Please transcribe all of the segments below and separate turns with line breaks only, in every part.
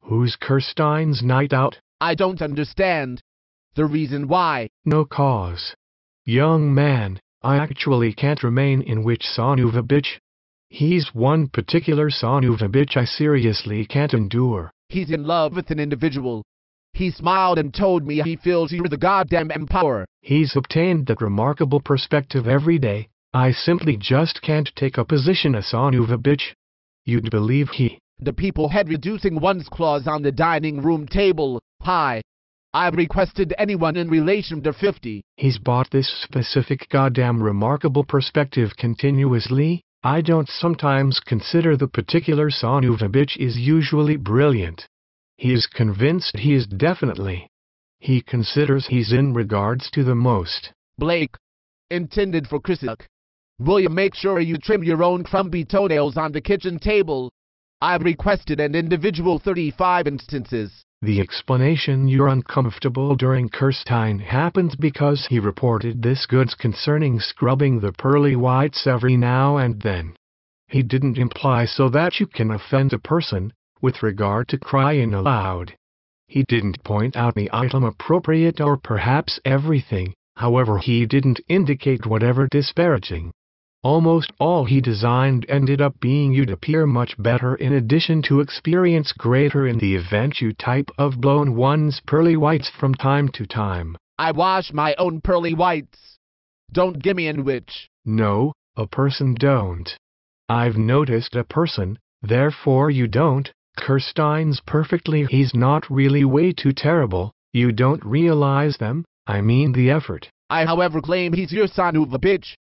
Who's Kirstein's night out?
I don't understand. The reason why?
No cause. Young man, I actually can't remain in which son of a bitch. He's one particular son of a bitch I seriously can't endure.
He's in love with an individual. He smiled and told me he feels you're the goddamn empower.
He's obtained that remarkable perspective every day. I simply just can't take a position as son of a bitch. You'd believe
the people had reducing one's clause on the dining room table. Hi. I've requested anyone in relation to 50.
He's bought this specific goddamn remarkable perspective continuously. I don't sometimes consider the particular son of a bitch is usually brilliant. He is convinced he is definitely. He considers he's in regards to the most.
Blake. Intended for Chrisuk. Will you make sure you trim your own crumbly toenails on the kitchen table? I've requested an individual 35 instances.
The explanation you're uncomfortable during Kirstein happens because he reported this goods concerning scrubbing the pearly whites every now and then. He didn't imply so that you can offend a person, with regard to crying aloud. He didn't point out the item appropriate or perhaps everything, however he didn't indicate whatever disparaging. Almost all he designed ended up being you'd appear much better in addition to experience greater in the event you type of blown one's pearly whites from time to time.
I wash my own pearly whites. Don't gimme in which.
No, a person don't. I've noticed a person, therefore you don't. Kirstein's perfectly. He's not really way too terrible. You don't realize them, I mean the effort.
I however claim he's your son of a bitch.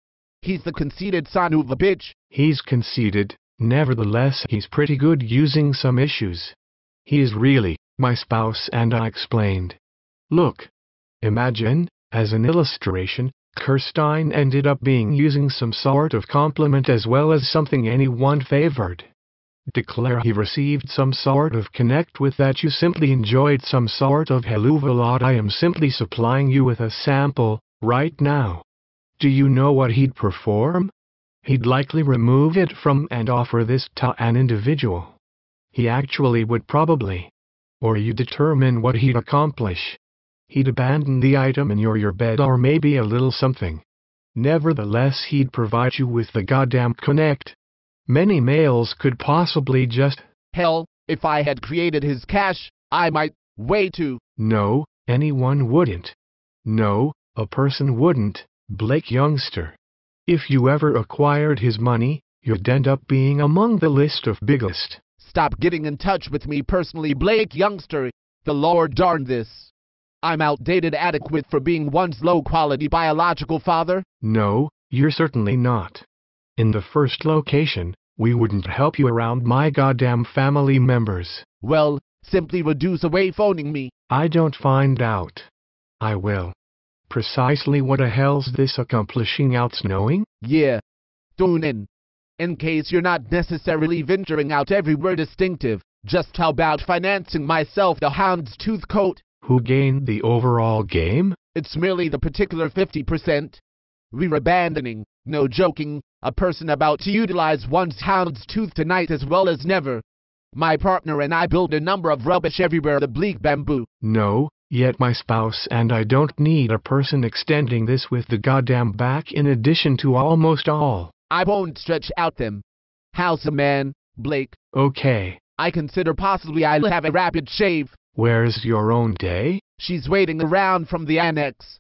He's the conceited son of a bitch.
He's conceited, nevertheless he's pretty good using some issues. He is really, my spouse and I explained. Look. Imagine, as an illustration, Kirstein ended up being using some sort of compliment as well as something anyone favored. Declare he received some sort of connect with that you simply enjoyed some sort of helluva. I am simply supplying you with a sample, right now. Do you know what he'd perform? He'd likely remove it from and offer this to an individual. He actually would probably. Or you determine what he'd accomplish. He'd abandon the item in your bed or maybe a little something. Nevertheless he'd provide you with the goddamn connect. Many males could possibly just...
Hell, if I had created his cache, I might... Way too...
No, anyone wouldn't. No, a person wouldn't. Blake youngster. If you ever acquired his money, you'd end up being among the list of biggest.
Stop getting in touch with me personally, Blake youngster. The Lord darn this. I'm outdated adequate for being one's low-quality biological father?
No, you're certainly not. In the first location, we wouldn't help you around my goddamn family members.
Well, simply reduce away phoning me.
I don't find out. I will. Precisely what the hell's this accomplishing out knowing?
Yeah. Tune in. In case you're not necessarily venturing out everywhere distinctive, just how about financing myself the hound's tooth coat?
Who gained the overall game?
It's merely the particular 50%. We're abandoning, no joking, a person about to utilize one's hound's tooth tonight as well as never. My partner and I build a number of rubbish everywhere the bleak bamboo.
No. Yet my spouse and I don't need a person extending this with the goddamn back in addition to almost all.
I won't stretch out them. How's the man, Blake?
Okay.
I consider possibly I'll have a rapid shave.
Where's your own day?
She's waiting around from the annex.